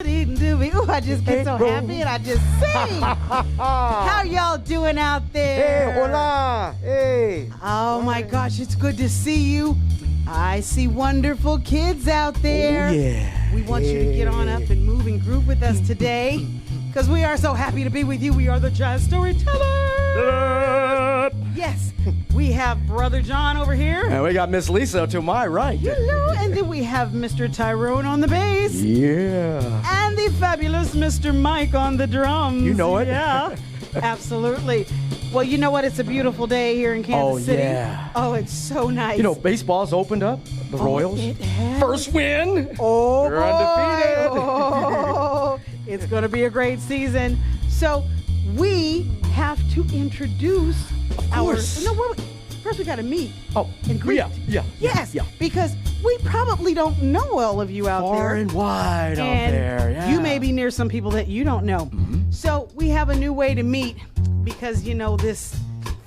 Ooh, I just get so happy and I just sing. How y'all doing out there? Hey, hola. Hey. Oh my gosh, it's good to see you. I see wonderful kids out there. Oh, yeah. We want you to get on up and move and groove with us today because we are so happy to be with you. We are the Jazz Storyteller. Yes, we have Brother John over here. And we got Miss Lisa to my right. Hello, and then we have Mr. Tyrone on the bass. Yeah. And the fabulous Mr. Mike on the drums. You know it. Yeah, absolutely. Well, you know what? It's a beautiful day here in Kansas City. Yeah. Oh, it's so nice. You know, baseball's opened up. The Royals. It has. First win. Oh, They're boy. undefeated. Oh, it's going to be a great season. So we have to introduce course. First we got to meet. Oh, and greet. Yeah. Yes, Yeah. because we probably don't know all of you out there. Far and wide out there. Yeah. You may be near some people that you don't know. Mm-hmm. So we have a new way to meet because, you know, this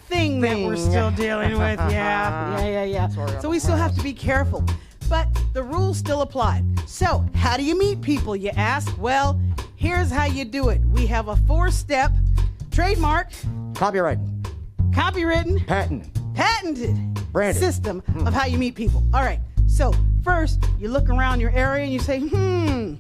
thing that we're still dealing with. Yeah. So we still have to be careful. But the rules still apply. So how do you meet people, you ask? Well, here's how you do it. We have a 4-step trademark, Copyright. copywritten, patented Branded. system of how you meet people. All right. So first, you look around your area and you say, who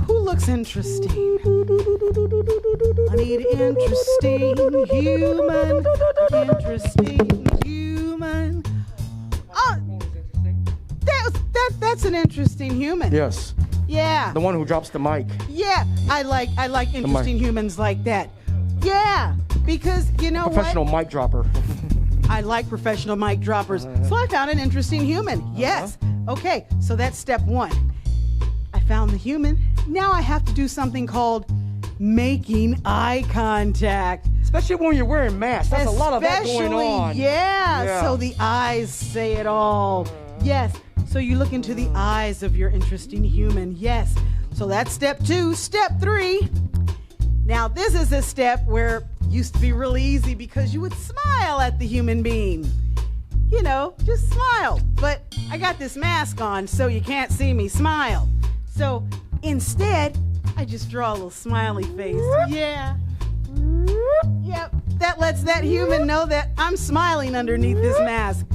looks interesting? I need an interesting human. Interesting human. Oh, that's an interesting human. Yes. Yeah. The one who drops the mic. Yeah. I like interesting humans like that. Yeah. Because you know Professional what? mic dropper. I like professional mic droppers. So I found an interesting human. Yes. Okay, so that's step 1. I found the human. Now I have to do something called making eye contact. Especially when you're wearing masks. That's a lot of that going on. Yeah. So the eyes say it all. Yes. So you look into the eyes of your interesting human. Yes. So that's step 2. Step 3. Now this is a step where it used to be really easy because you would smile at the human being. You know, just smile. But I got this mask on so you can't see me smile. So instead, I just draw a little smiley face. Yeah. Yep. That lets that human know that I'm smiling underneath this mask.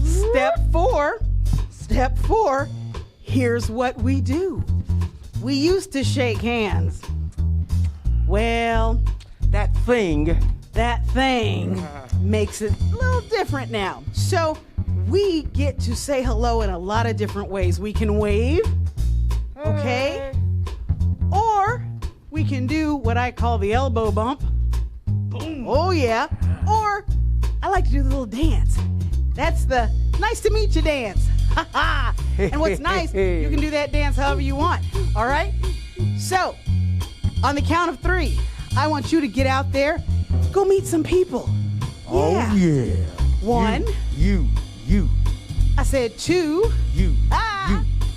Step 4. Here's what we do. We used to shake hands. Well, That thing. makes it a little different now. So we get to say hello in a lot of different ways. We can wave, okay? Or we can do what I call the elbow bump. Boom. Oh, yeah. Or I like to do the little dance. That's the nice to meet you dance. Ha ha. And what's nice, you can do that dance however you want. All right? So, on the count of 3, I want you to get out there, go meet some people. Yeah. Oh, yeah. 1. You. I said 2. You.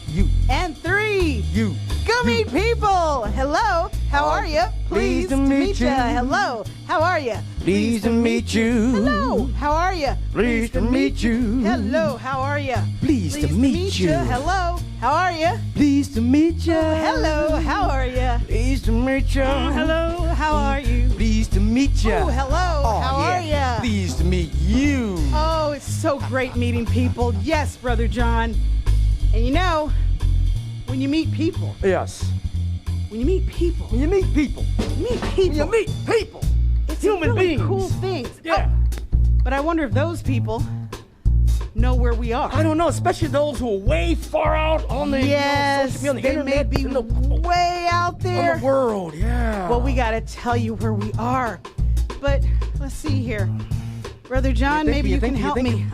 You. And 3. You. Go meet people. Hello. How are you? Pleased to meet you. Hello. How are you? Pleased to meet you. Hello. How are you? Pleased to meet you. Hello. How are you? Pleased to meet you. Hello. How are you? Pleased to meet you. Hello. How are you? Pleased to meet you. Hello. How are you? Pleased to meet you. Oh, hello. How are you? Pleased to meet you. Oh, it's so great meeting people. Yes, Brother John. And you know, when you meet people, Yes. when you meet people, When you meet people. it's human really beings. cool things. Yeah. Oh, but I wonder if those people know where we are. I don't know, especially those who are way far out on the, Yes, social media, they on the may internet, be in the, way out there. on the world. Yeah. Well, we got to tell you where we are. But let's see here. Brother John, maybe you can help me.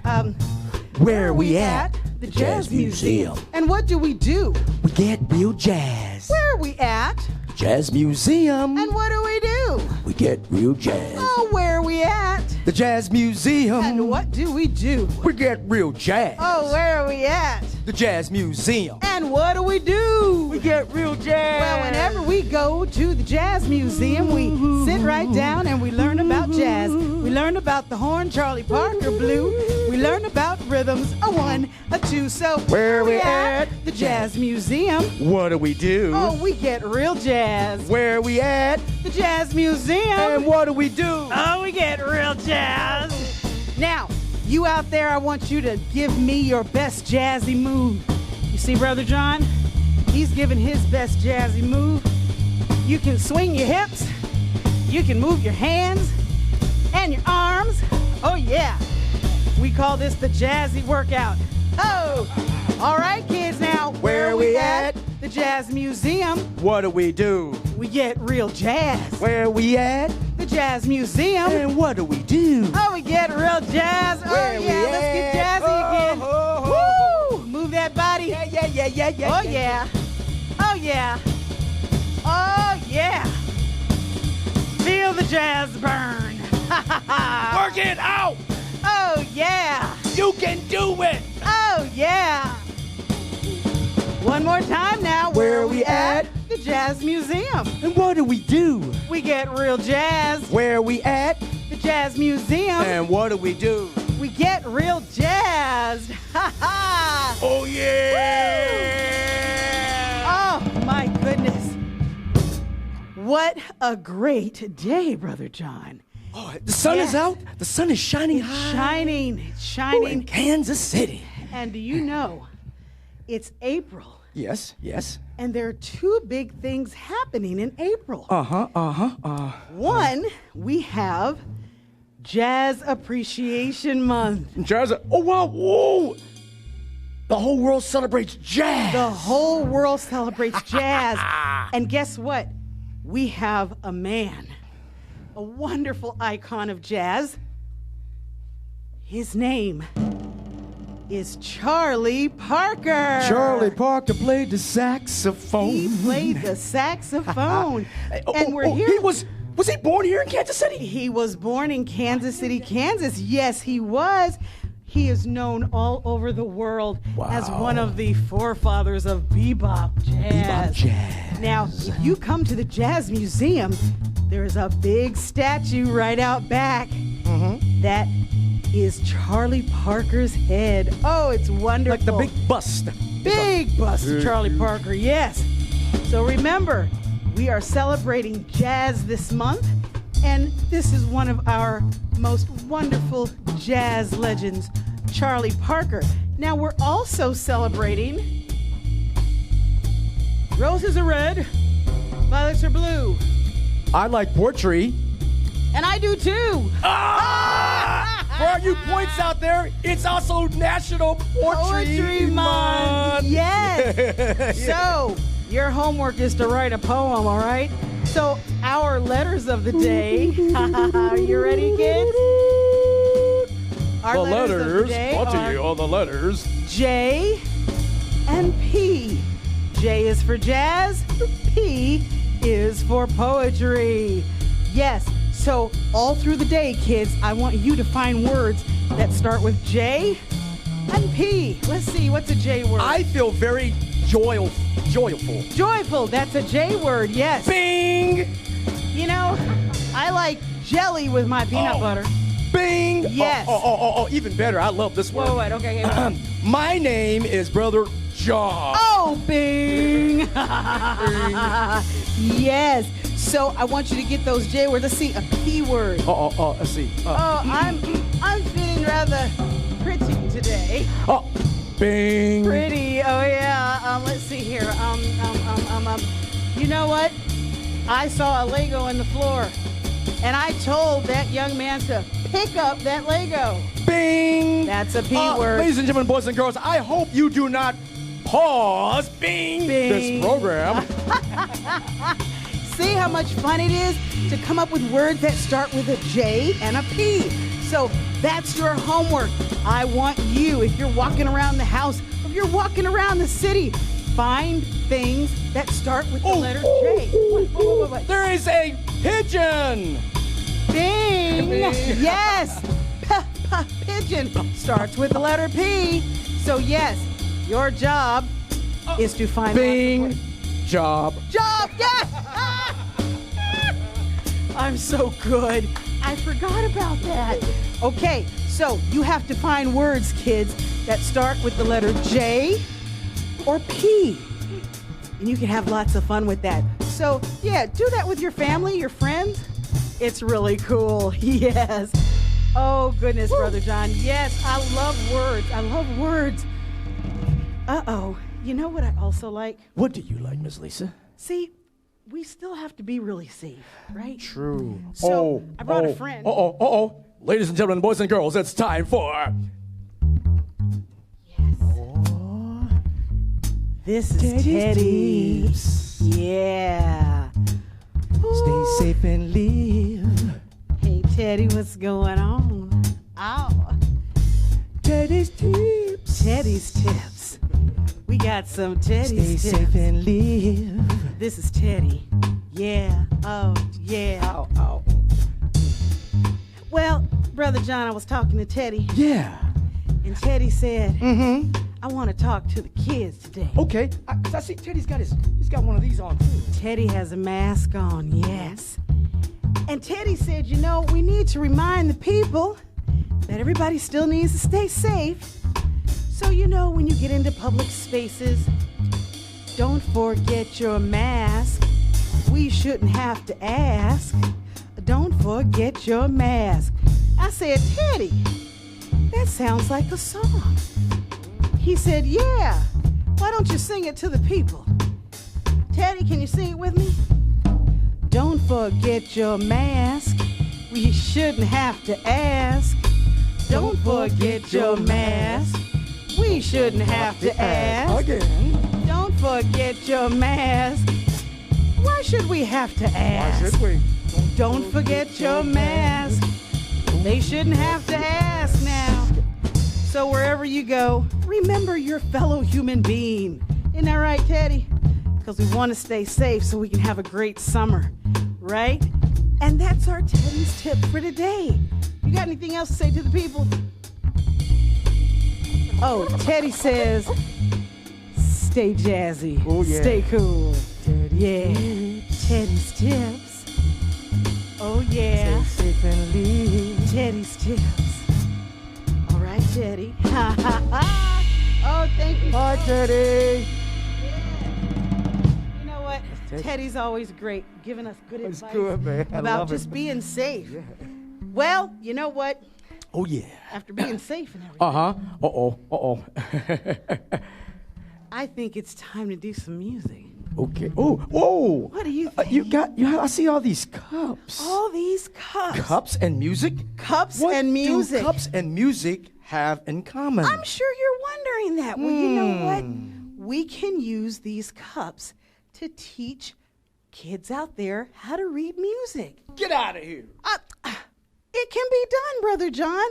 Where are we at? The Jazz Museum. And what do we do? We get real jazz. Where are we at? Jazz Museum. And what do we do? We get real jazz. Oh, where are we at? The Jazz Museum. And what do we do? We get real jazz. Oh, where are we at? The Jazz Museum. And what do we do? We get real jazz. Well, whenever we go to the Jazz Museum. We sit right down and we learn about jazz. We learn about the horn Charlie Parker blew. We learn about rhythms, a 1, a 2. So Where we at? the Jazz Museum. What do we do? Oh, we get real jazz. Where we at? The Jazz Museum. And what do we do? Oh, we get real jazz. Now, you out there, I want you to give me your best jazzy move. You see, Brother John? He's giving his best jazzy move. You can swing your hips. You can move your hands and your arms. Oh, yeah. We call this the jazzy workout. Oh, all right, kids, now. Where we at? The Jazz Museum. What do we do? We get real jazz. Where we at? The Jazz Museum. And what do we do? Oh, we get real jazz. Oh, Where we yeah, let's get at? jazzy again. Woo! Move that body. Yeah. Oh, yeah. Oh, yeah. Oh, yeah. Feel the jazz burn. Work it out! Oh, yeah. You can do it! Oh, yeah. One more time now. Where are we at? The Jazz Museum. And what do we do? We get real jazz. Where are we at? The Jazz Museum. And what do we do? We get real jazzed. Ha ha. Oh, yeah! Oh, my goodness. What a great day, Brother John. Oh, the sun is out. The sun is shining high. Shining. It's Oh, shining. in Kansas City. And do you know, it's April. Yes. And there are 2 big things happening in April. One, we have Jazz Appreciation Month. Jazz. Oh, wow. Whoa. The whole world celebrates jazz. The whole world celebrates jazz. And guess what? We have a man, a wonderful icon of jazz. His name is Charlie Parker. Charlie Parker played the saxophone. He played the saxophone. And we're here. He was he born here in Kansas City? He was born in Kansas City, Kansas. Yes, he was. He is known all over the world as one of the forefathers of bebop jazz. Bebop jazz. Now, if you come to the Jazz Museum, there's a big statue right out back. That is Charlie Parker's head. Oh, it's wonderful. Like the big bust. Big bust of Charlie Parker, yes. So remember, we are celebrating jazz this month, and this is one of our most wonderful jazz legends, Charlie Parker. Now we're also celebrating Roses are red, violets are blue. I like poetry. And I do too. For all you points out there, it's also National Poetry Month. Yes. So your homework is to write a poem, all right? So our letters of the day. Are you ready, kids? Our The letters of the letters, day what are are all the letters? J and P. J is for jazz. P is for poetry. Yes. So all through the day, kids, I want you to find words that start with J and P. Let's see, what's a J word? I feel very joyful. Joyful, that's a J word, yes. Bing! You know, I like jelly with my peanut butter. Bing! Yes. Oh, even better. I love this word. Whoa, wait, okay. My name is Brother John. Oh, Bing! Yes. So I want you to get those J words. Let's see, a P word. Let's see. I'm feeling rather pretty today. Bing! Pretty, oh yeah. Let's see here. You know what? I saw a Lego on the floor, and I told that young man to pick up that Lego. Bing! That's a P word. Ladies and gentlemen, boys and girls, I hope you do not pause this program. See how much fun it is to come up with words that start with a J and a P. So that's your homework. I want you, if you're walking around the house, if you're walking around the city, find things that start with the letter J. What? There is a pigeon. Bing! Yes! Pigeon starts with the letter P. So yes, your job is to find Bing! Job. Yes! I'm so good. I forgot about that. Okay, so you have to find words, kids, that start with the letter J or P. And you can have lots of fun with that. So, yeah, do that with your family, your friends. It's really cool. Yes. Oh, goodness, Brother John. Yes, I love words. I love words. Uh-oh. You know what I also like? What do you like, Miss Lisa? See, we still have to be really safe, right? True. So, I brought a friend. Ladies and gentlemen, boys and girls, it's time for... Yes. This is Teddy. Tips. Yeah. Stay safe and live. Hey, Teddy, what's going on? Ow. Teddy's tips. Teddy's tips. We got some Teddy's Stay tips. safe and live. This is Teddy. Yeah. Oh, yeah. Ow, ow. Well, Brother John, I was talking to Teddy, Yeah. and Teddy said, I want to talk to the kids today. Okay. Cause I see Teddy's got one of these on too. Teddy has a mask on, yes. And Teddy said, you know, we need to remind the people that everybody still needs to stay safe. So, you know, when you get into public spaces, don't forget your mask. We shouldn't have to ask. Don't forget your mask. I said, Teddy, that sounds like a song. He said, yeah. Why don't you sing it to the people? Teddy, can you sing it with me? Don't forget your mask. We shouldn't have to ask. Don't forget your mask. We shouldn't have to ask. Again. Don't forget your mask. Why should we have to ask? Why should we? Don't forget your mask. They shouldn't have to ask now. So wherever you go, remember your fellow human being. Isn't that right, Teddy? Because we want to stay safe so we can have a great summer, right? And that's our Teddy's tip for today. You got anything else to say to the people? Oh, Teddy says, stay jazzy. Oh, yeah. Stay cool. Teddy's Yeah. tips. Teddy's tips. Oh, yeah. Stay safe and live. Teddy's tips. All right, Teddy. Ha, ha, ha. Oh, thank you. Hi, Teddy. You know what? Teddy. Teddy's always great, giving us good That's advice good, man. I about love it. just being safe. Well, you know what? Oh, yeah. After being safe and everything, Uh-huh. Uh-oh. I think it's time to do some music. Okay. Oh, whoa. What do you think? I see all these cups. All these cups. Cups and music? Cups What and music. do cups and music have in common? I'm sure you're wondering that. Well, you know what? We can use these cups to teach kids out there how to read music. Get out of here. It can be done, Brother John.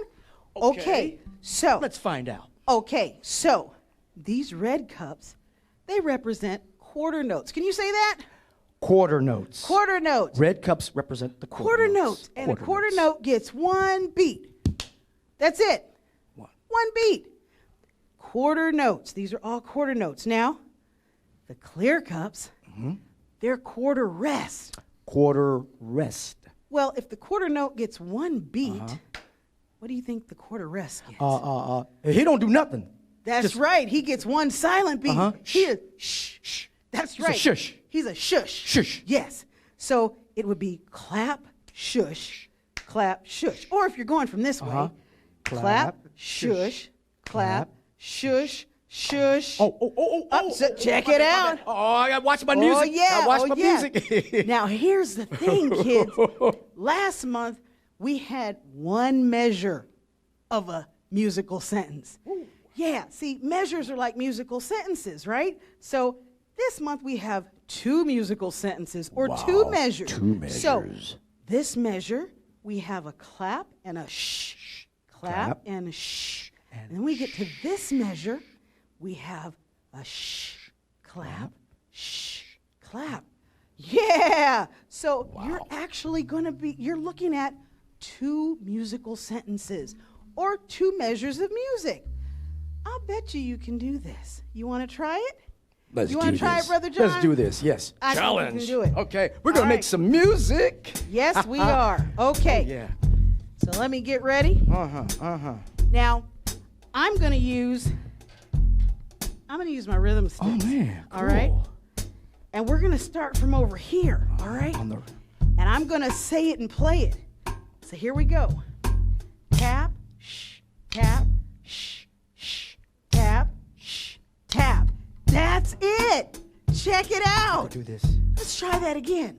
Okay, so Let's find out. so these red cups, they represent quarter notes. Can you say that? Quarter notes. Quarter notes. Red cups represent the Quarter notes. And a quarter note gets one beat. That's it. One beat. Quarter notes. These are all quarter notes. Now, the clear cups, they're quarter rest. Quarter rest. Well, if the quarter note gets one beat, what do you think the quarter rest gets? He don't do nothing. That's right. He gets one silent beat. He is shh, shh. That's He's a right. shush. He's a shush. Shush. Yes. So it would be clap, shush, clap, shush. Or if you're going from this way, clap, shush, clap, shush, shush. So check it out. Oh, I got to watch my music. Oh, yeah. I watch my music. Now, here's the thing, kids. Last month, we had one measure of a musical sentence. Yeah, see, measures are like musical sentences, right? So this month we have two musical sentences or two measures. Two measures. So this measure, we have a clap and a shh, clap and a shh. And then we get to this measure, we have a shh, clap, shh, clap. Yeah! So you're actually you're looking at two musical sentences or two measures of music. I'll bet you can do this. You want to try it? Let's You do want to try this. it, Brother John? Let's do this, yes. I think we can do it. Okay, we're going All to make right. some music. Yes, we are. Okay. Yeah. So let me get ready. Now, I'm going to use my rhythm sticks. Oh, man. All right? Cool. And we're going to start from over here, all right? On the... And I'm going to say it and play it. So here we go. Tap, shh, tap, shh, shh, tap, shh, tap. That's it. Check it I'll out. do this. Let's try that again.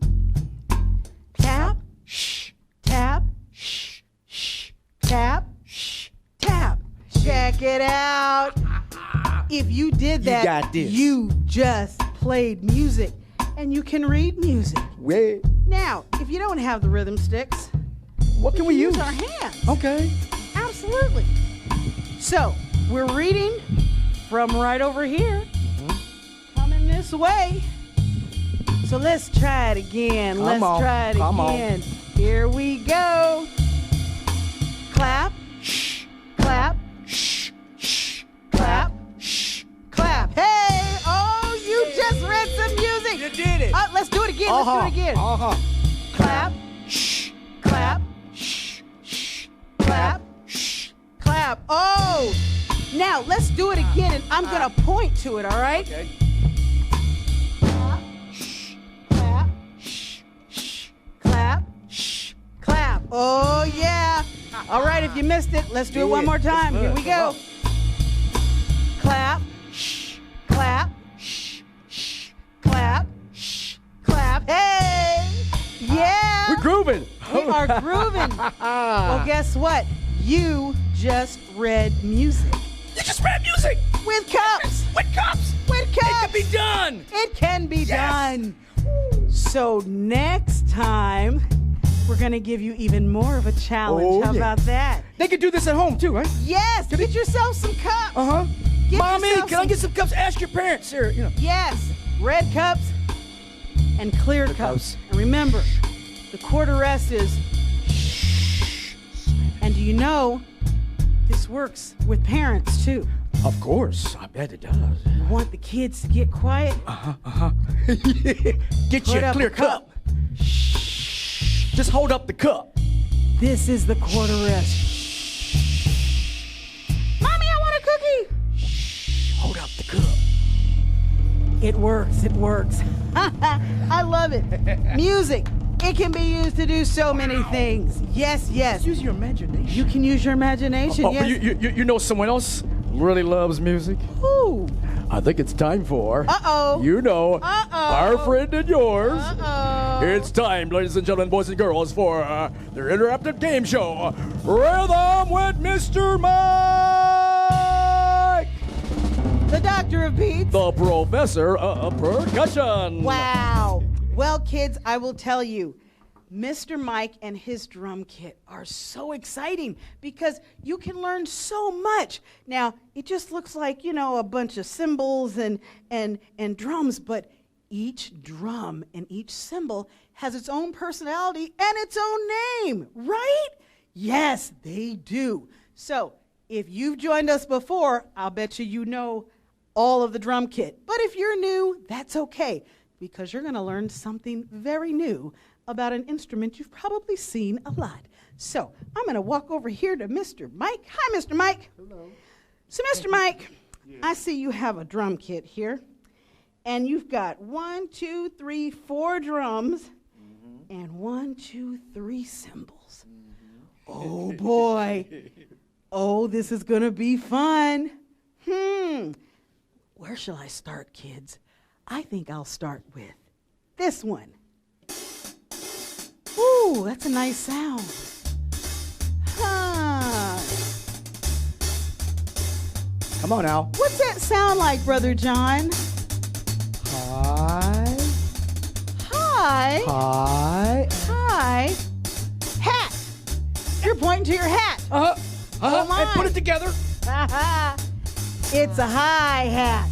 Tap, shh, tap, shh, shh, tap, shh, tap. Check it out. If you did that, got this. you just played music, and you can read music. Wait. Now, if you don't have the rhythm sticks, What can we use? our hands. Okay. Absolutely. So, we're reading from right over here, coming this way. So let's try it again. Come on. Come on. Here we go. Clap, shh, clap, shh, shh, clap, shh, clap. Hey, oh, you just read some music. You did it. Let's do it again. Let's do it again. Clap, shh, clap, shh, shh, clap, shh, clap. Oh, now let's do it again, and I'm gonna point to it. All right? Okay. Clap, shh, clap, shh, shh, clap, shh, clap. Oh yeah. All right, if you missed it, let's do it one more time. Here we go. Clap, shh, clap, shh, shh, clap, shh, clap. Hey, yeah. We're grooving. We are grooving. Well, guess what? You just read music You just read music. with cups. With cups. With It cups. can be done. It can be Yes. done. So next time, we're going to give you even more of a challenge. Oh, How yeah. about that? They can do this at home too, right? Yes. Get yourself some cups. Get Mommy, yourself can I some- get some cups? Ask your parents here. You know. Yes. Red cups and clear cups. cups. And remember, the quarter rest is shh. And do you know, this works with parents too. Of course, I bet it does. You want the kids to get quiet? Get Put you a up clear a cup. cup. Just hold up the cup. This is the quarter rest. Mommy, I want a cookie. Hold up the cup. It works. It works. I love it. Music. It can be used to do so many things. Yes, yes. Use your imagination. You can use your imagination. Oh, yes. you know someone else really loves music? Ooh. I think it's time for. Uh-oh. You know. Uh-oh. Our friend and yours. Uh-oh. It's time, ladies and gentlemen, boys and girls, for their interactive game show, Rhythm with Mr. Mike, The doctor of beats. the professor of percussion. Wow. Well, kids, I will tell you, Mr. Mike and his drum kit are so exciting because you can learn so much. Now, it just looks like, a bunch of cymbals and drums, but each drum and each cymbal has its own personality and its own name, right? Yes, they do. So, if you've joined us before, I'll bet you know all of the drum kit. But if you're new, that's okay, because you're going to learn something very new about an instrument you've probably seen a lot. So I'm going to walk over here to Mr. Mike. Hi, Mr. Mike. Hello. So, Mr. Mike, I see you have a drum kit here, and you've got 1, 2, 3, 4 drums, and 1, 2, 3 cymbals. Oh, boy. Oh, this is going to be fun. Where shall I start, kids? I think I'll start with this one. Ooh, that's a nice sound. Huh. Come on now. What's that sound like, Brother John? Hi. Hi. Hi. Hi. Hat. You're pointing to your hat. Oh, my. And put it together. It's a hi-hat.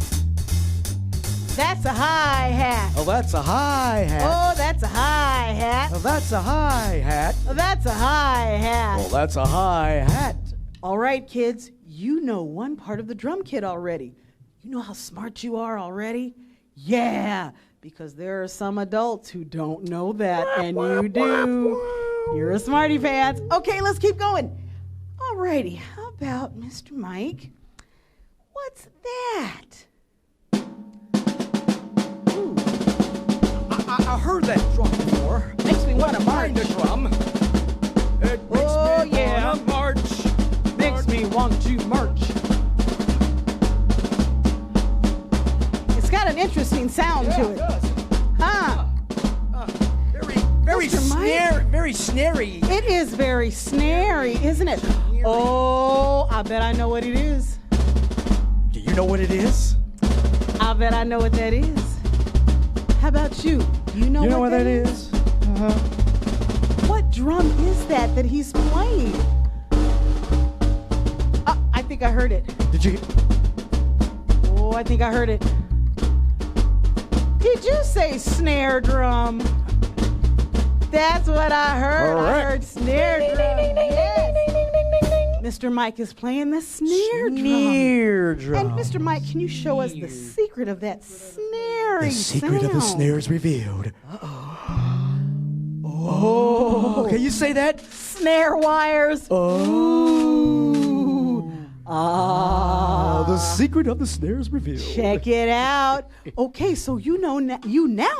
That's a hi-hat. Oh, that's a hi-hat. Oh, that's a hi-hat. Oh, that's a hi-hat. That's a hi-hat. Well, that's a hi-hat. All right, kids, you know one part of the drum kit already. You know how smart you are already? Yeah, because there are some adults who don't know that, and you do. You're a smarty pants. Okay, let's keep going. Alrighty, how about Mr. Mike? What's that? Ooh. I heard that drum before. Makes me want to march. Mind the drum. It makes Oh, me yeah. wanna march. Makes me want to march. It's got an interesting sound Yeah, to it it. does. Huh? Very Mr. Mike? very snary. It is very snary, isn't it? Oh, I bet I know what it is. Do you know what it is? I bet I know what that is. How about you? You know what that is? Uh-huh. What drum is that he's playing? I think I heard it. Did you? Oh, I think I heard it. Did you say snare drum? That's what I heard. Correct. I heard snare drum. Yes. Mr. Mike is playing the snare drum. Snare drum. And Mr. Mike, can you show us the secret of that snaring The secret of the sound? snare is revealed. Oh. Can you say that? Snare wires. Oh. Ah. The secret of the snare is revealed. Check it out. Okay, so you now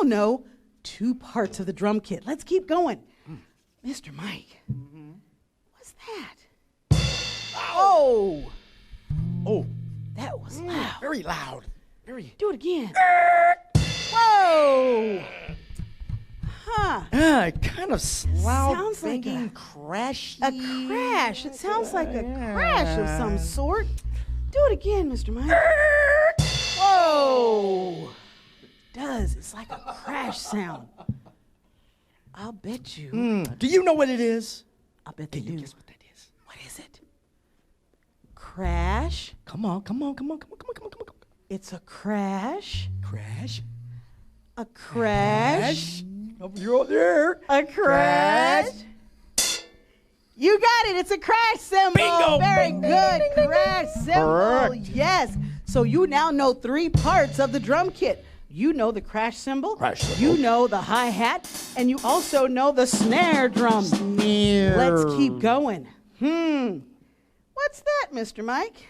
know 2 parts of the drum kit. Let's keep going. Mr. Mike, what's that? Oh, Oh. that was loud. Very loud. Very. Do it again. Whoa. Huh. Kind of loud, Sounds like banging, crashy. A crash. It sounds like a crash of some sort. Do it again, Mr. Mike. Whoa. It does. It's like a crash sound. I'll bet you. Do you know what it is? I'll bet they Can you do. guess what that is? What is it? Crash. Come on. It's a crash. Crash. A crash. You're there. A crash. You got it. It's a crash symbol. Bingo. Very good. Crash symbol. Correct. Yes. So you now know 3 parts of the drum kit. You know the crash cymbal. Crash cymbal. You know the hi-hat. And you also know the snare drum. Snare. Let's keep going. What's that, Mr. Mike?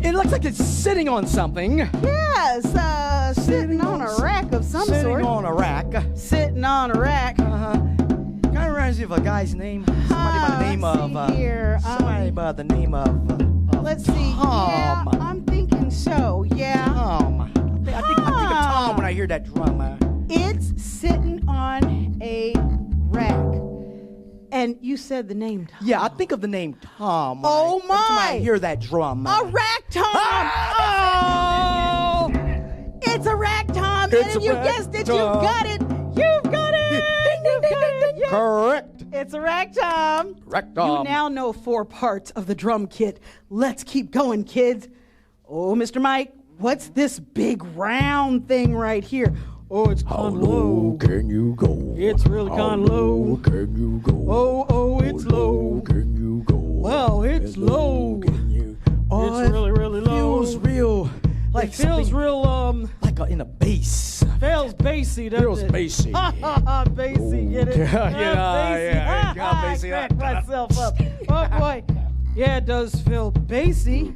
It looks like it's sitting on something. Yes, sitting on a rack of some Sitting sort. on a rack. Sitting on a rack. Kind of reminds me of a guy's name. Somebody by the name let's of. see here. Somebody by the name of. Let's see. Yeah, Tom. I'm thinking so. Yeah. Tom. I think of Tom when I hear that drum. It's sitting on a rack. And you said the name Tom. Yeah, I think of the name Tom. Oh, every time I my. hear that drum. A rack Tom. Oh! It's a rack Tom. It's and a you rack guessed it. Tom. You've got it. You've got it. You've got it. Yes. Correct. It's a rack Tom. Rack Tom. You now know 4 parts of the drum kit. Let's keep going, kids. Oh, Mr. Mike, what's this big round thing right here? Oh, it's How kind of low low. can you go? It's really kind of low. Can you go? Oh, it's low. Can you go? Well, it's low. Can you? It's really, really low. Feels real. Like It feels something real, like in a bass. feels bassy, doesn't Feels it? bassy. Ha, ha, ha, bassy, get it? Yeah, Ah, yeah, bassy. yeah, Ha, yeah, ha, bassy. I cracked myself up. Oh, boy. Yeah, it does feel bassy.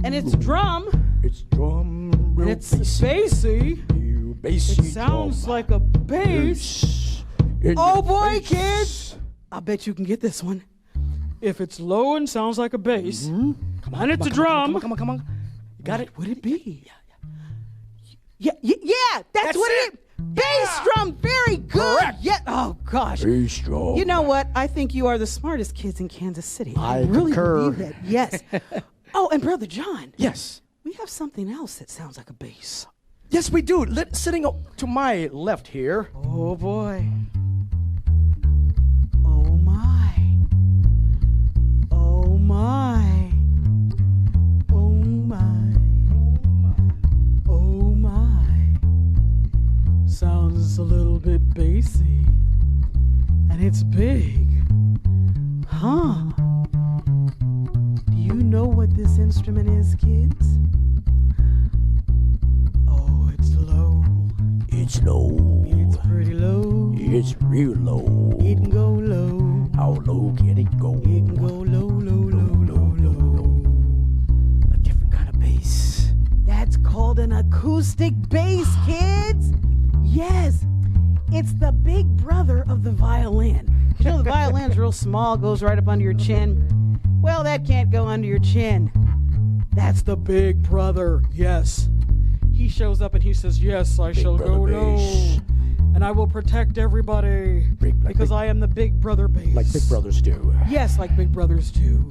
And it's drum. It's drum. And Real it's bassy. bassy. Bassy It sounds drum. like a bass. In Oh, your boy, face. kids. I bet you can get this one. If it's low and sounds like a bass, Come on, and it's a drum. Come on. You got it? Would it be? Yeah, that's That's what it. Bass drum, very good. Correct. Yeah. Oh gosh. Bass drum. You know what? I think you are the smartest kids in Kansas City. I really concur. believe that. Yes. Oh, and Brother John, Yes. we have something else that sounds like a bass. Yes, we do. Sitting up to my left here. Oh boy. Oh my. Oh my. Oh my. Oh my. Sounds a little bit bassy. And it's big. Huh? Do you know what this instrument is, kids? Oh, it's low. It's low. It's pretty low. It's real low. It can go low. How low can it go? It can go low, low, low, low, low. A different kind of bass. That's called an acoustic bass, kids. Yes, it's the big brother of the violin. You know the violin's real small, goes right up under your chin. Well, that can't go under your chin. That's the big brother. Yes. He shows up and he says, yes, I shall go low. And I will protect everybody because I am the big brother bass. Like big brothers do. Yes, like big brothers do.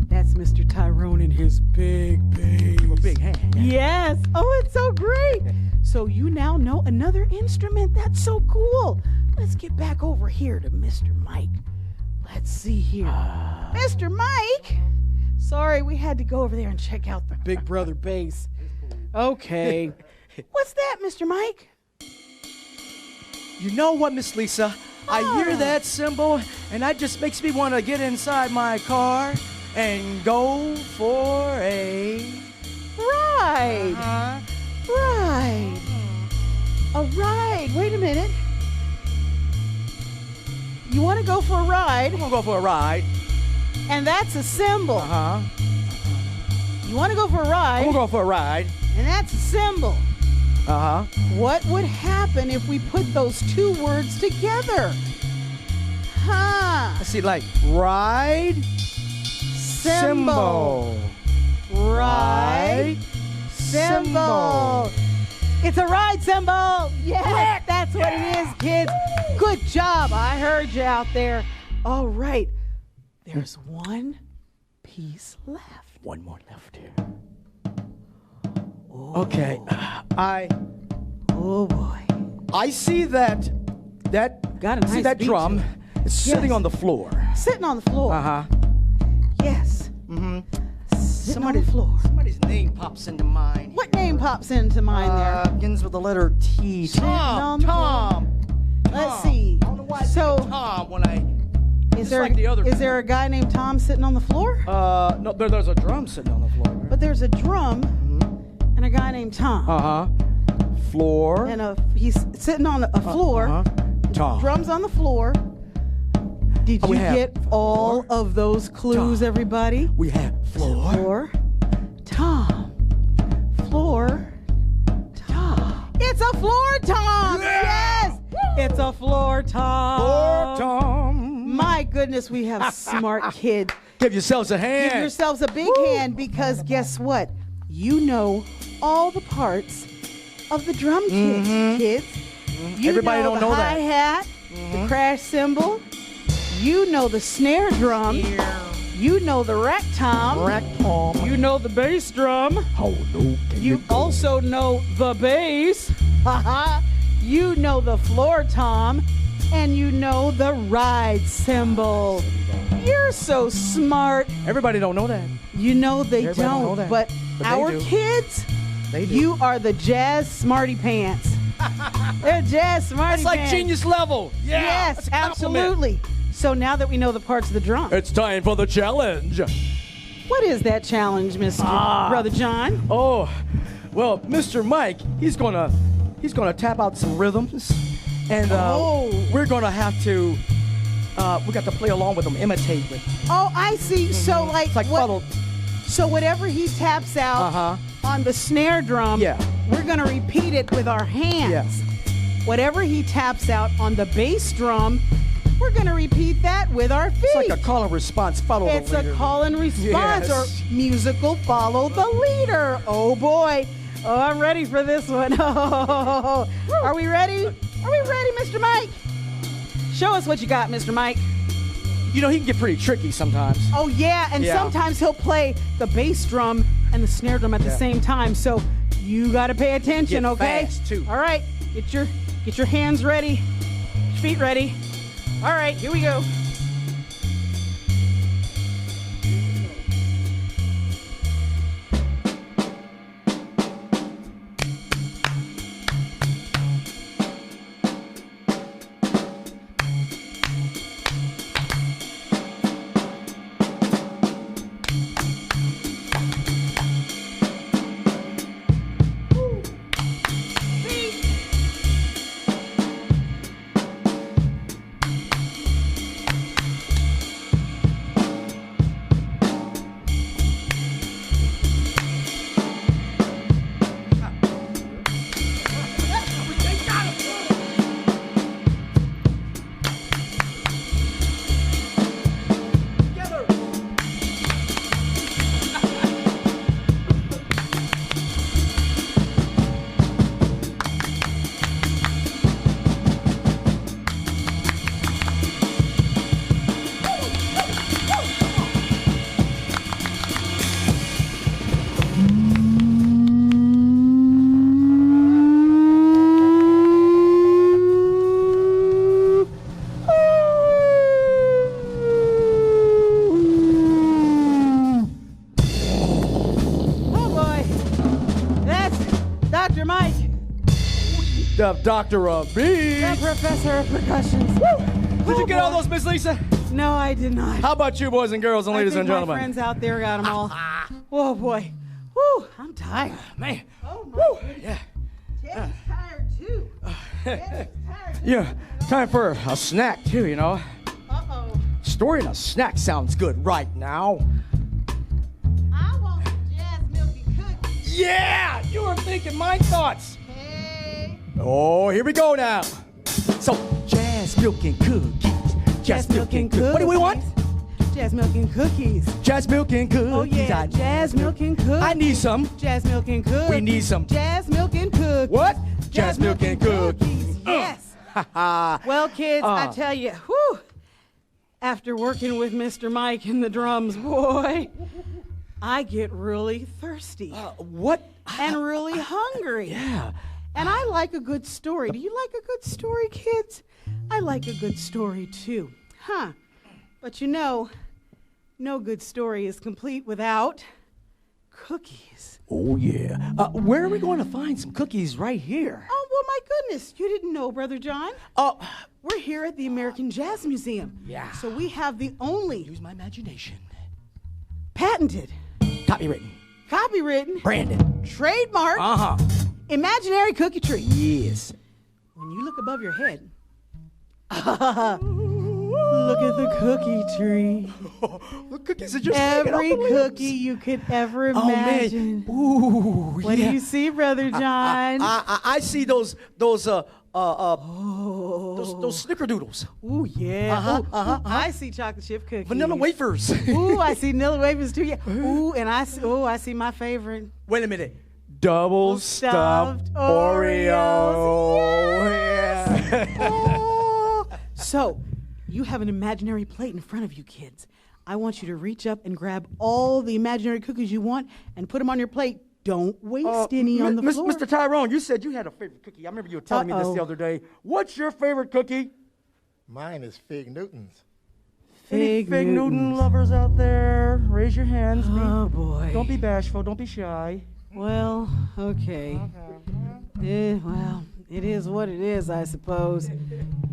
That's Mr. Tyrone and his big bass. A big hand. Yes. Oh, it's so great. So you now know another instrument. That's so cool. Let's get back over here to Mr. Mike. Let's see here. Mr. Mike! Sorry, we had to go over there and check out the big brother bass. Okay. What's that, Mr. Mike? You know what, Miss Lisa? I hear that cymbal, and that just makes me want to get inside my car and go for a Ride. Ride. A ride. Wait a minute. You want to go for a ride, I'm gonna go for a ride. and that's a cymbal. You want to go for a I'm ride, gonna go for a ride. and that's a cymbal. What would happen if we put those two words together? Let's see, like ride, Cymbal. Ride. Cymbal. It's a ride cymbal. Yes, that's what it is, kids. Good job. I heard you out there. All right. There's one piece left. One more left here. Okay. Oh boy. I see that Got a nice see that beat drum. to it. It's sitting Yes. on the floor. Sitting on the floor. Yes. Sitting on the floor. Somebody's name pops into mind. What name pops into mind there? Begins with the letter T. Sitting on the Tom. Let's see. I don't know why I So, think of Tom when I. is just like the other is there a guy named Tom sitting on the floor? No, there's a drum sitting on the floor. But there's a drum and a guy named Tom. Floor. And he's sitting on a floor. Tom. Drums on the floor. Did We you have get all of those clues, Tom. everybody? We have floor. Floor. Tom. Floor. Tom. It's a floor tom. Yes. It's a floor tom. Floor Tom. My goodness, we have smart kids. Give yourselves a hand. Give yourselves a big hand because guess what? You know all the parts of the drum kit, kids. You Everybody know don't the know that. hi-hat, the crash cymbal. You know the snare drum. You know the rack tom. Rack Tom. You know the bass drum. How low can You also know the bass. You know the floor tom. And you know the ride cymbal. You're so smart. Everybody don't know that. You know they Everybody don't know don't, that. but But they our do. kids, They do. you are the jazz smarty pants. They're jazz smarty That's like pants. genius level. Yeah. Yes, that's a compliment. absolutely. So now that we know the parts of the drum, It's time for the challenge. what is that challenge, Mr. Brother John? Oh, well, Mr. Mike, he's gonna tap out some rhythms, and we're gonna have to we got to play along with them, imitate with. Oh, I see. So like, It's like what, fuddle. so whatever he taps out on the snare drum, Yeah. we're gonna repeat it with our hands. Yes. Whatever he taps out on the bass drum, we're gonna repeat that with our feet. It's like a call and response. Follow It's the a leader. call and response Yes. or musical follow the leader. Oh boy. Oh, I'm ready for this one. Oh, are we ready? Are we ready, Mr. Mike? Show us what you got, Mr. Mike. You know, he can get pretty tricky sometimes. Oh yeah, and Yeah. sometimes he'll play the bass drum and the snare drum at the same time. So you got to pay attention, Get okay? fast, too. All right, get your hands ready, your feet ready. All right, here we go. Mr. Mike, The Doctor of the Beats. Professor of Percussions. Did you get all those, Miss Lisa? No, I did not. How about you, boys and girls and ladies and My gentlemen? friends out there got them all. Oh, boy. Whew, I'm tired. Man. Oh, my Woo. goodness. Yeah. Ted's tired, too. Ted's tired. Yeah. Time for a snack, too, you know. Uh-oh. Story and a snack sounds good right now. I want some Jazz Milky Cookies. Yeah! You were thinking my thoughts. Hey. Oh, here we go now. So, Jazz Milk and Cookies. Jazz Milk and Cookies. What do we want? Jazz Milk and Cookies. Jazz Milk and Cookies. Oh, yeah. Jazz Milk and Cookies. I need some. Jazz Milk and Cookies. We need some. Jazz Milk and Cookies. What? Jazz Milk and Cookies. Yes. Well, kids, I tell you, whew, after working with Mr. Mike and the drums, boy, I get really thirsty What? and really hungry. Yeah. And I like a good story. Do you like a good story, kids? I like a good story, too. Huh. But you know, no good story is complete without cookies. Oh, yeah. Where are we going to find some cookies right here? Oh, well, my goodness. You didn't know, Brother John. We're here at the American Jazz Museum. Yeah. So we have the only Use my imagination. patented, Copywritten. copywritten, Branded. trademark, Uh-huh. imaginary cookie tree. Yes. When you look above your head, look at the cookie tree. The cookies are just hanging Every off the cookie lips. you could ever Oh, imagine. man. Ooh, What yeah. do you see, Brother John? I see those those snickerdoodles. Ooh, yeah. Ooh, I see chocolate chip cookies. Vanilla wafers. Ooh, I see vanilla wafers too. Yeah. Ooh, and I see my favorite. Wait a minute. Double stuffed Stuffed Oreo. Oreos. Yeah. Oh. So, you have an imaginary plate in front of you, kids. I want you to reach up and grab all the imaginary cookies you want and put them on your plate. Don't waste any on the floor. Mr. Tyrone, you said you had a favorite cookie. I remember you were telling me this the other day. What's your favorite cookie? Mine is Fig Newtons. Any Fig Newton lovers out there? Raise your hands. Oh, boy. Don't be bashful. Don't be shy. Well, okay. Well, it is what it is, I suppose.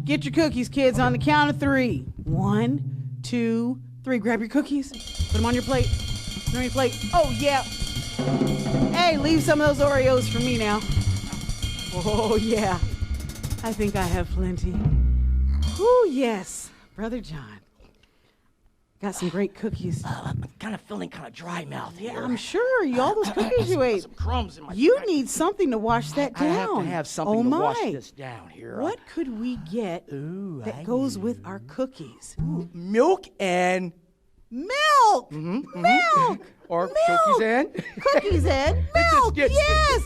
Get your cookies, kids, on the count of 3. 1, 2, 3. Grab your cookies. Put them on your plate. Put them on your plate. Oh, yeah. Hey, leave some of those Oreos for me now. Oh, yeah. I think I have plenty. Oh, yes. Brother John. Got some great cookies. I'm kind of feeling kind of dry mouth here. Yeah, I'm sure. All those cookies you ate. Some crumbs in my You throat. need something to wash that I down. have to have something oh to my. wash this down here. What could we get Ooh, that I goes with our cookies? Milk and Milk! Milk! or Milk! cookies and Cookies and just milk! gets- Yes!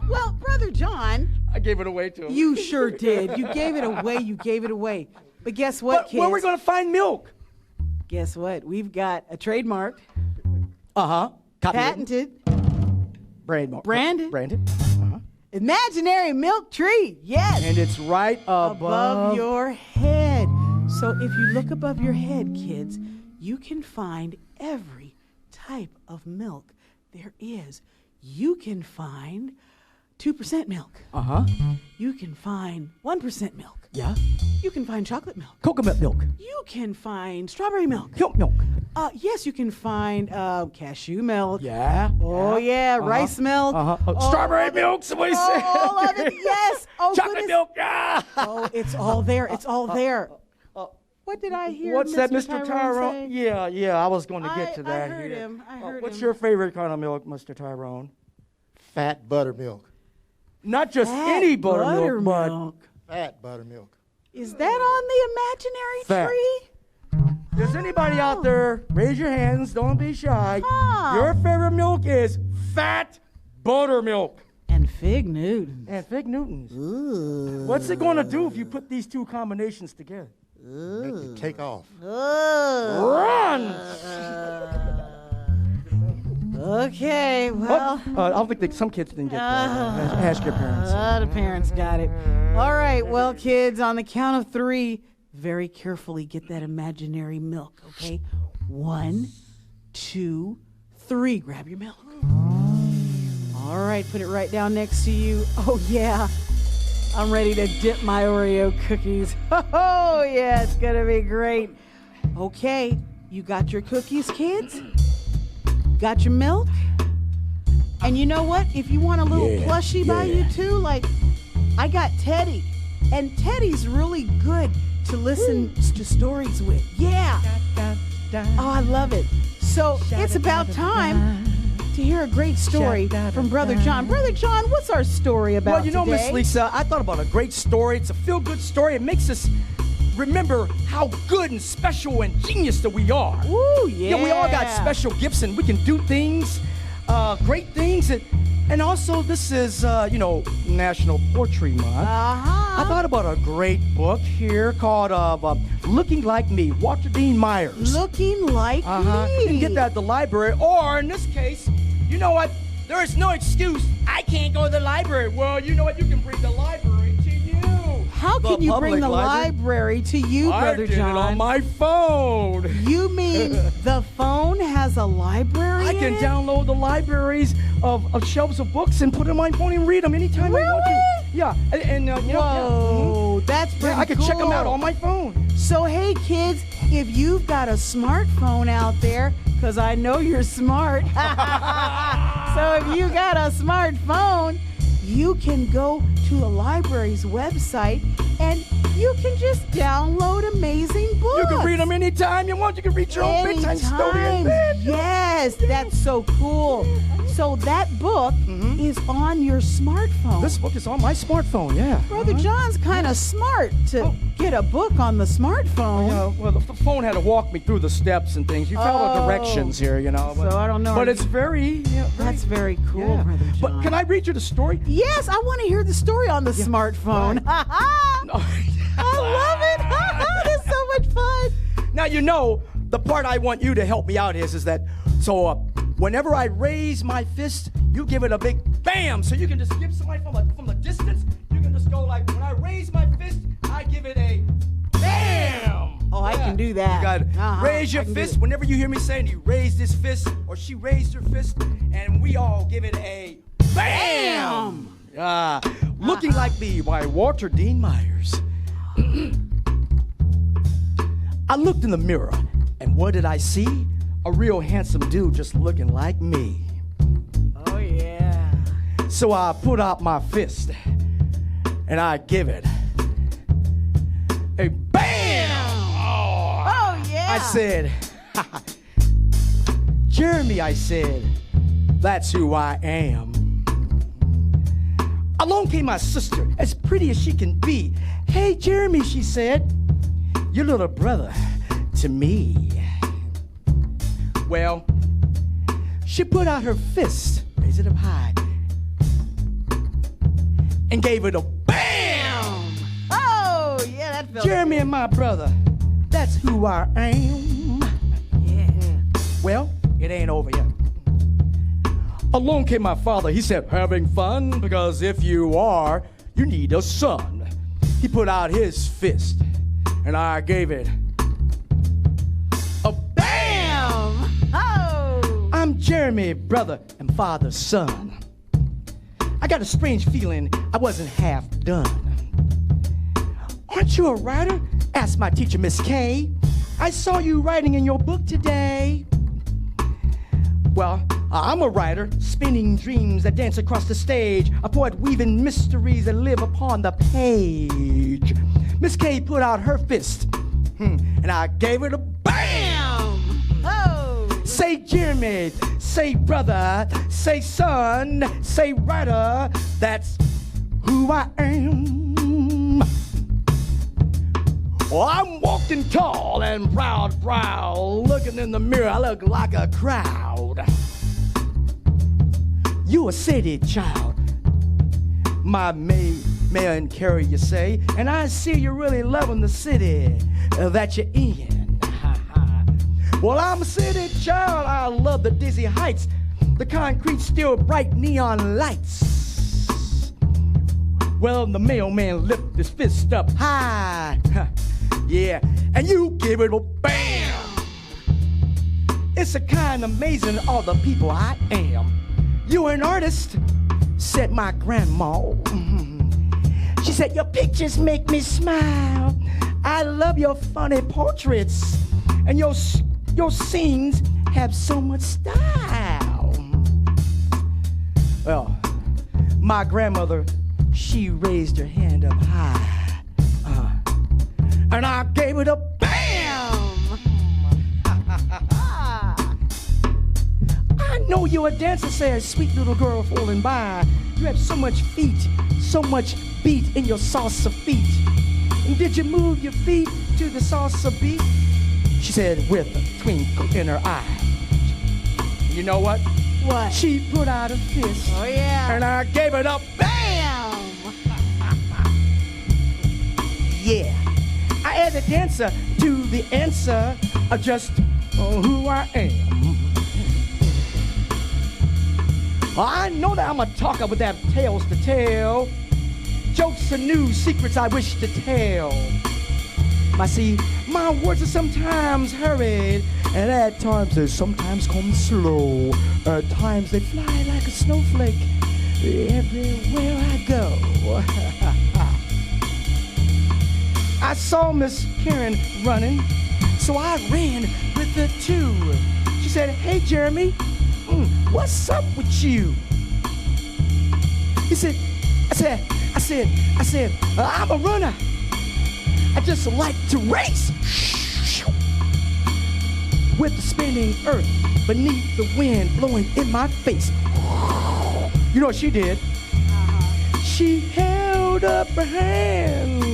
Well, Brother John, I gave it away to him. you sure did. You gave it away. You gave it away. But guess what, But kids? where are we going to find milk? Guess what? We've got a trademark, Uh-huh. patented, Branded. Branded. imaginary milk tree. Yes! And it's right above your head. So if you look above your head, kids, you can find every type of milk there is. You can find 2% milk. Uh-huh. You can find 1% milk. Yeah. You can find chocolate milk. Coconut milk. You can find strawberry milk. Milk milk. Yes, you can find cashew milk. Yeah. Oh, yeah, rice milk. Strawberry milk, somebody said. All of it, yes. Oh, Chocolate goodness. milk. Ah. Oh, it's all there. It's all there. What did I hear? What's that, Mr. Tyrone? Say? Yeah, I was going to get to that I heard here. him. I heard What's him. your favorite kind of milk, Mr. Tyrone? Fat buttermilk. Not just Fat any buttermilk, but buttermilk. Fat buttermilk. Is that on the imaginary Fat. tree? Does anybody out there, raise your hands, don't be shy. Huh. Your favorite milk is fat buttermilk. And Fig Newtons. And Fig Newtons. Ooh. What's it going to do if you put these two combinations together? Make you take off. Run! Okay, well, I don't think some kids didn't get that. Ask your parents. the parents got it. All right, well, kids, on the count of 3, very carefully get that imaginary milk, okay? 1, 2, 3. Grab your milk. All right, put it right down next to you. Oh, yeah. I'm ready to dip my Oreo cookies. Oh, yeah, it's going to be great. Okay, you got your cookies, kids? Got your milk? And you know what? If you want a little plushie by you, too, like, I got Teddy. And Teddy's really good to listen to stories with. Yeah. Oh, I love it. So it's about time to hear a great story from Brother John. Brother John, what's our story about Well, you know, today? Miss Lisa, I thought about a great story. It's a feel-good story. It makes us remember how good and special and genius that we are. Ooh, yeah. Yeah, we all got special gifts and we can do things, great things. And also, this is, National Poetry Month. Uh-huh. I thought about a great book here called Looking Like Me, Walter Dean Myers. Looking like me. You can get that at the library, or in this case, you know what? There is no excuse. I can't go to the library. Well, you know what? You can bring the library to you. How can you bring public the library to you, Brother I did John? it on my phone. You mean the phone has a library I in can it? download the libraries of shelves of books and put them on my phone and read them anytime I want to. Really? Yeah, and you know, Whoa, that's yeah, pretty I can check them out cool. on my phone. So, hey, kids, if you've got a smartphone out there, because I know you're smart. So if you got a smartphone, you can go to a library's website and you can just download amazing books. You can read them anytime you want. You can read your own bedtime story in bed. Yes, that's so cool. So that book is on your smartphone. This book is on my smartphone, yeah. Brother John's kind of smart to get a book on the smartphone. Well, the phone had to walk me through the steps and things. You follow directions here, you know. So I don't know. But it's very, That's very cool, yeah. Brother John. But can I read you the story? Yes, I want to hear the story on the smartphone. I love it. That's so much fun. Now, you know, the part I want you to help me out is that, so whenever I raise my fist, you give it a big bam. So you can just give somebody from a distance. You can just go like, when I raise my fist, I give it a bam. Oh, I can do that. You got to raise your I can do fist it. whenever you hear me saying you raise this fist or she raised her fist, and we all give it a bam. Looking Like Me by Walter Dean Myers. I looked in the mirror, and what did I see? A real handsome dude just looking like me. Oh, yeah. So I put out my fist, and I give it a bam! Oh, yeah. I said, Jeremy, I said, that's who I am. Along came my sister, as pretty as she can be. Hey, Jeremy, she said, your little brother to me. Well, she put out her fist, raised it up high, and gave it a bam! Oh, yeah, that felt Jeremy and my brother, that's who I am. Yeah. Well, it ain't over yet. Along came my father. He said, having fun? Because if you are, you need a son. He put out his fist, and I gave it a bam! Oh! I'm Jeremy, brother and father's son. I got a strange feeling I wasn't half done. Aren't you a writer? Asked my teacher, Miss K. I saw you writing in your book today. Well, I'm a writer, spinning dreams that dance across the stage, a poet weaving mysteries that live upon the page. Miss K put out her fist, and I gave it a bam! Oh! Say Jeremy, say brother, say son, say writer, that's who I am. Well, I'm walking tall and proud, looking in the mirror, I look like a crowd. You a city child, my mayor and carrier, you say, and I see you really loving the city that you're in. Well, I'm a city child, I love the dizzy heights, the concrete still bright neon lights. Well, the mailman lifted his fist up high, yeah, and you give it a bam. It's a kind of amazing all the people I am. You an artist, said my grandma. She said, your pictures make me smile. I love your funny portraits. And your scenes have so much style. Well, my grandmother, she raised her hand up high. And I gave it a bam! I know you're a dancer, said sweet little girl falling by. You have so much feet, so much beat in your salsa feet. And did you move your feet to the salsa beat? She said with a twinkle in her eye. You know what? What? She put out a fist. Oh, yeah. And I gave it a bam! Yeah. I add the dancer to the answer of just who I am. I know that I'm a talker with that tales to tell. Jokes and news, secrets I wish to tell. See, my words are sometimes hurried, and at times they sometimes come slow. At times they fly like a snowflake everywhere I go. I saw Miss Karen running, so I ran with her too. She said, hey, Jeremy, what's up with you? I said, I'm a runner. I just like to race. With the spinning earth beneath the wind blowing in my face. You know what she did? She held up her hand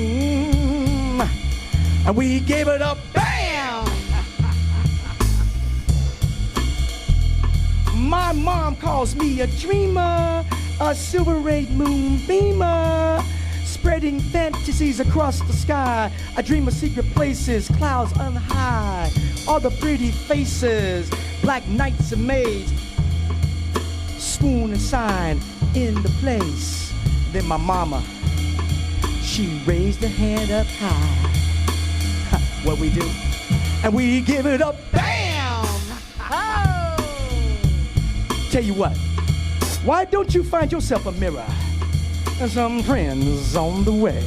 and we gave it a bam! My mom calls me a dreamer, a silver-rayed moonbeamer, spreading fantasies across the sky. I dream of secret places, clouds on high, all the pretty faces, black knights and maids, swoon and sign in the place. Then my mama, she raised her hand up high. What we do? And we give it a bam! Oh! Tell you what, why don't you find yourself a mirror and some friends on the way?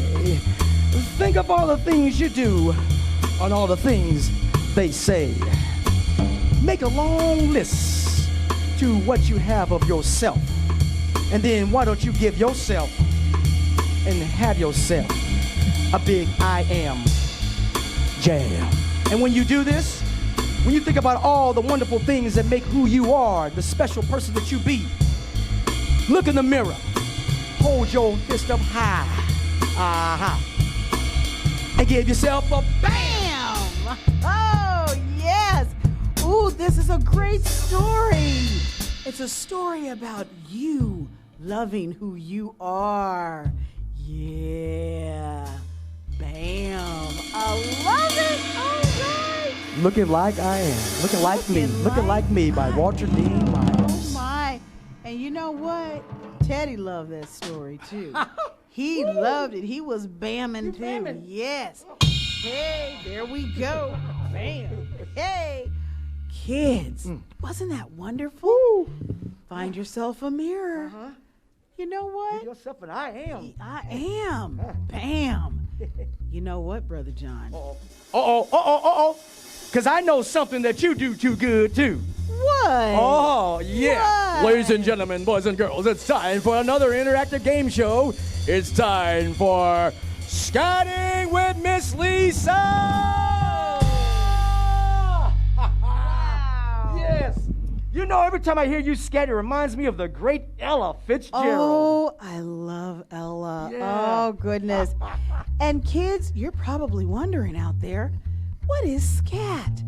Think of all the things you do and all the things they say. Make a long list to what you have of yourself. And then why don't you give yourself and have yourself a big I am jam. And when you do this, when you think about all the wonderful things that make who you are, the special person that you be, look in the mirror, hold your fist up high, and give yourself a bam! Oh, yes! Ooh, this is a great story. It's a story about you loving who you are. Yeah. Bam. I love it. All right. Looking like I am. Looking like me. Looking like me by Walter D. Myers. Oh, my. And you know what? Teddy loved that story, too. He loved it. He was bamming, too. Bamming. Yes. Hey, there we go. Bam. Hey. Kids, wasn't that wonderful? Woo. Find yourself a mirror. You know what? Give yourself an I am. I am. Bam. You know what, Brother John? Because I know something that you do too good, too. What? Oh, yeah. What? Ladies and gentlemen, boys and girls, it's time for another interactive game show. It's time for Scatting with Miss Lisa. Wow. Yes. You know, every time I hear you scat, it reminds me of the great Ella Fitzgerald. Oh, I love Ella. Yeah. Oh, goodness. And kids, you're probably wondering out there, what is scat?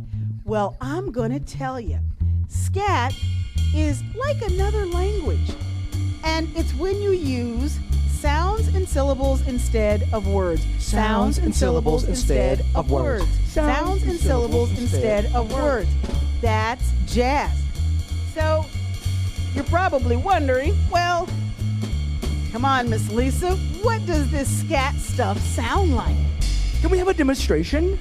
Well, I'm going to tell you. Scat is like another language. And it's when you use sounds and syllables instead of words. Sounds and syllables instead of words. Sounds and syllables instead of words. That's jazz. So, you're probably wondering, well, come on, Miss Lisa, what does this scat stuff sound like? Can we have a demonstration?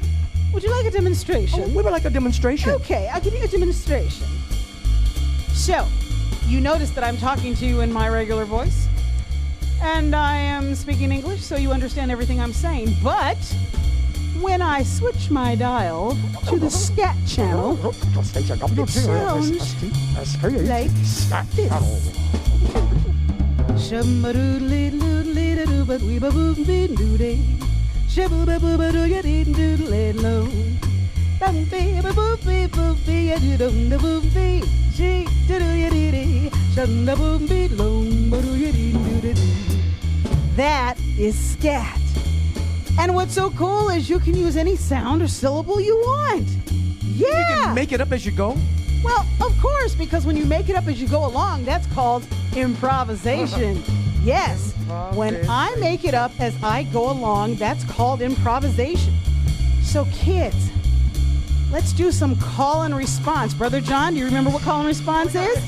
Would you like a demonstration? Oh, we would like a demonstration. Okay, I'll give you a demonstration. So, you notice that I'm talking to you in my regular voice. And I am speaking English, so you understand everything I'm saying. But when I switch my dial to the scat channel, it sounds like this. That is scat. And what's so cool is you can use any sound or syllable you want. Yeah. You can make it up as you go. Well, of course, because when you make it up as you go along, that's called improvisation. Yes. When I make it up as I go along, that's called improvisation. So kids, let's do some call and response. Brother John, do you remember what call and response is?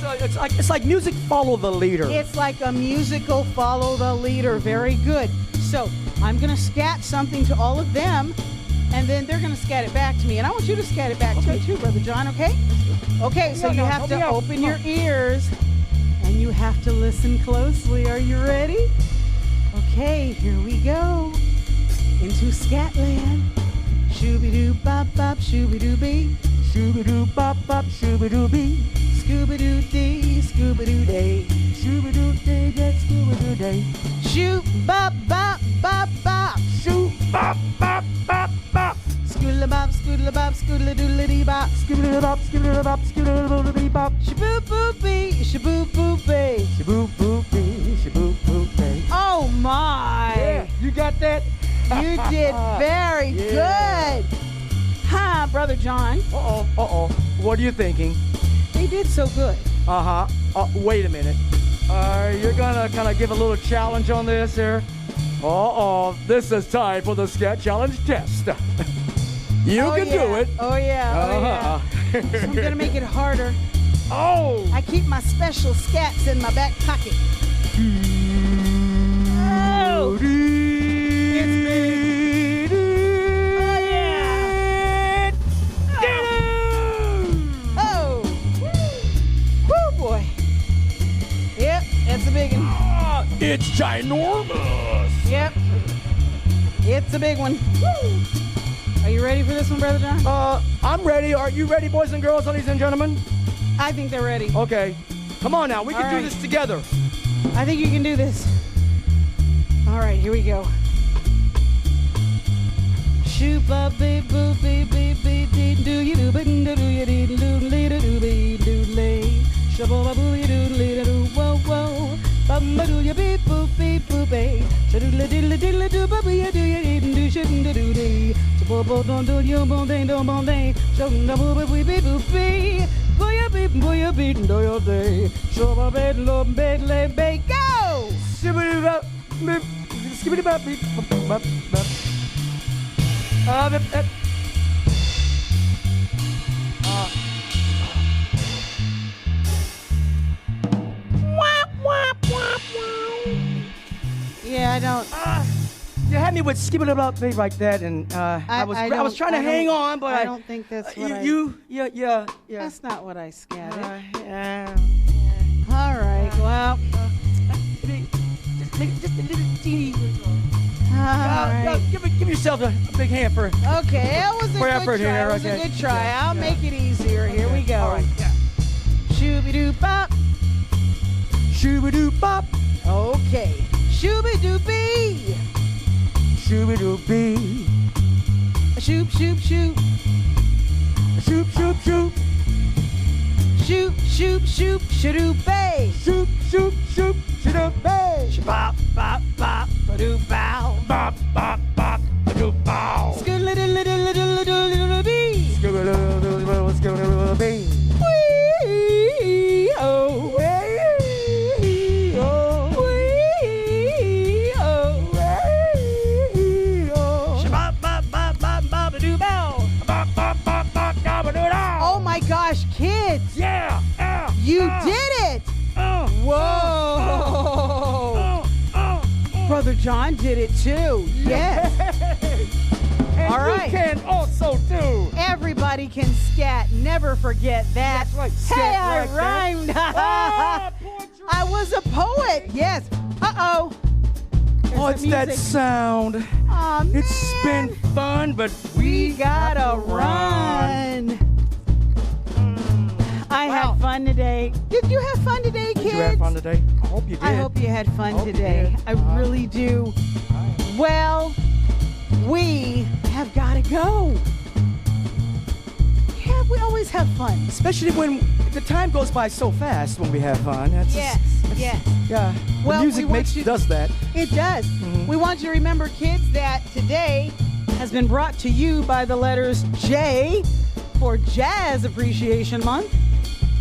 It's like music follow the leader. It's like a musical follow the leader. Very good. So I'm going to scat something to all of them, and then they're going to scat it back to me. And I want you to scat it back to me too, Brother John, okay? Okay, so you have to open your ears, and you have to listen closely. Are you ready? Okay, here we go. Into Scatland. Shooby-doo, bop-bop, shooby-doo-bee. Shooby-doo, bop-bop, shooby-doo-bee. Scooby-doo-dee, Scooby-doo-day. Shooby-doo-day, yeah, Scooby-doo-day. Shoot, bop, bop, bop, bop. Shoot, bop, bop, bop, bop. Scoodle-bop, scoodle-bop, scoodle-doodle-dee-bop. Skibbity-bop, skibbity-bop, skibbity-bop. Shaboop-boop-bee, shaboop-boop-bee. Shaboop-boop-bee, shaboop-boop-bee. Oh, my. Yeah, you got that? You did very good. Huh, Brother John? Uh-oh. What are you thinking? They did so good. Wait a minute. You're gonna kind of give a little challenge on this here? This is time for the Scat Challenge test. You can do it. Oh, yeah. So I'm going to make it harder. Oh! I keep my special scats in my back pocket. Oh! It's big. Oh, yeah. Oh! Woo, boy. Yep, that's a big one. It's ginormous. Yep. It's a big one. Woo. Are you ready for this one, Brother John? I'm ready. Are you ready, boys and girls, ladies and gentlemen? I think they're ready. Okay. Come on now. We can All do right. this together. I think you can do this. All right, here we go. Shoop ba be boo be be be dee do you do ba do you dee do lee do be do lay. Shabba ba boo you do lee do whoa whoa. Bum ba do you be boo be. Shadu la diddle diddle do ba you do you dee do shouldn't do dee. Bo bo don't do you bon day don't bon day. Shum da boo be be boo be. Boy you be do your day. Shabba bed lo bed lay bay go. Skibbity bop, beep, skibbity bop, beep, bop, bop. Yeah, I don't. You had me with skibbity bop, beep like that, and I was trying to hang on, but I don't think that's what yeah. That's not what I scattered. Yeah. All right. Well. Just a little teeny. All right. Give yourself a big hand for. Okay, that was a For good effort try. here, It was okay. a good try. Yeah, I'll yeah. make it easier. Here we go. All right. Yeah. Shooby doo bop. Shooby-doo bop, Okay. Shooby doo bee. shooby-doo bee, Shoop shoop shoop. shoop shoop shoop, Shoop shoop shoop. Shadoo bay. shoop shoop shoop, shoo bay, Bop bop bop. Badoo bow. bop bop bop, doo bow. Scoodle diddle diddle diddle diddle bee. Skibbity-doo bee. Wee oh. Wee oh, Wee oh. wee oh. Shabop bop bop bop bop badoo bow. Bop bop bop bop, dabba-doo-dow. Oh my gosh, kids! Yeah, You did it! Whoa! Brother John did it too. Yes. And All you right. can also do. Everybody can scat. Never forget that. That's right. Hey, Scat I like that. rhymed. Ah, poetry. I was a poet. Yes. Uh-oh. Oh, it's that sound. Aw, man. It's been fun, but We gotta have to run. I Wow. had fun today. Did you have fun today, kids? Did you have fun today? I hope you did. I hope you had fun Hope you today. did. I really do. Well, we have got to go. Yeah, we always have fun. Especially when the time goes by so fast when we have fun. That's Yes, yes. Yeah. Well, the music we want makes you- does that. It does. We want you to remember, kids, that today has been brought to you by the letters J for Jazz Appreciation Month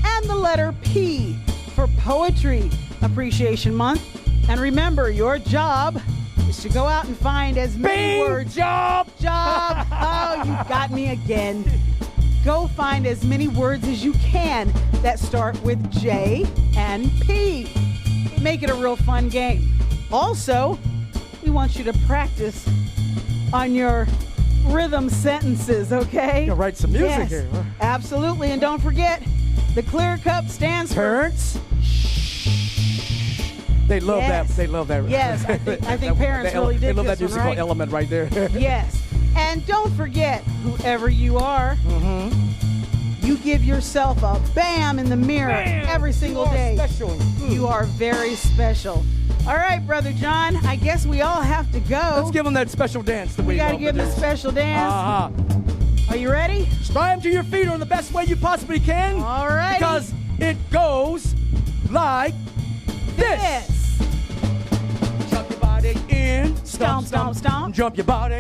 and the letter P for Poetry Appreciation Month. And remember, your job is to go out and find as many Bing words. job. Oh, you got me again. Go find as many words as you can that start with J and P. Make it a real fun game. Also, we want you to practice on your rhythm sentences, okay? You'll write some music Yes, here, huh? absolutely. And don't forget, the clear cup stands for... Parents. They love Yes. that. They love that. Yes, I think parents really They dig love this that one, musical right? element right there. Yes. And don't forget, whoever you are, you give yourself a bam in the mirror Man, every single you are day. Special. You are very special. All right, Brother John, I guess we all have to go. Let's give them that special dance. That we got to love give to the do. special dance. Uh-huh. Are you ready? Climb to your feet in the best way you possibly can. All right. Because it goes like this. Yes. Jump your body in. Stomp, stomp, stomp. Jump your body.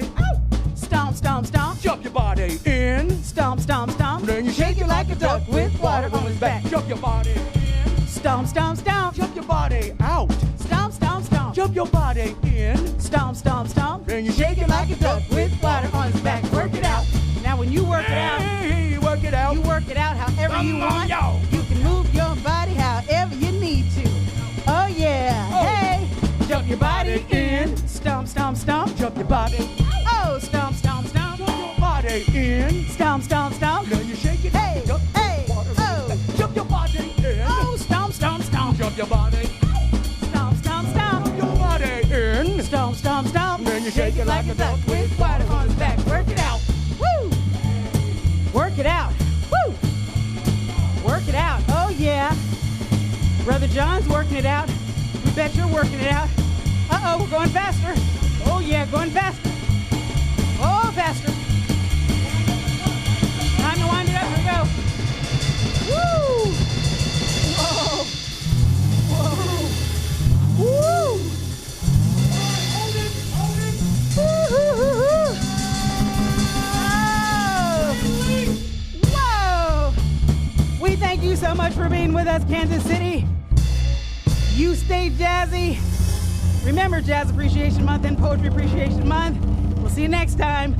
Stomp, stomp, stomp. Jump your body in. Stomp, stomp, stomp. Then you shake it like a duck with water on his back. Jump your body in. Stomp, stomp, stomp. Jump your body out. Stomp, stomp, stomp. Jump your body in. Stomp, stomp, stomp. Then you shake it like a duck with water on his back. Work it out. Now, when you work it out, Hey, work it out. you work it out however you Come on, want. y'all. You can move your body however you need to. Oh, yeah. Oh. Hey. Jump your body in. Stomp, stomp, stomp. Jump your body. Oh, stomp, stomp, stomp. Jump your body in. Stomp, stomp, stomp. Then you shake it. Hey, Jump, hey, water on oh. his back. Jump your body in. Oh, stomp, stomp, stomp. Jump your body. Stomp, stomp, stomp. Jump your body in. Stomp, stomp, stomp. Then you shake it like a duck with water on his back. Work it out. Woo! Work it out. Woo! Work it out. Oh, yeah. Brother John's working it out. We bet you're working it out. Uh-oh, we're going faster. Oh, yeah, going faster. Oh, faster. Time to wind it up. Here we go. Woo! Whoa! Whoa! Woo! Woo-hoo-hoo-hoo. Oh! Whoa! We thank you so much for being with us, Kansas City. You stay jazzy. Remember Jazz Appreciation Month and Poetry Appreciation Month. We'll see you next time.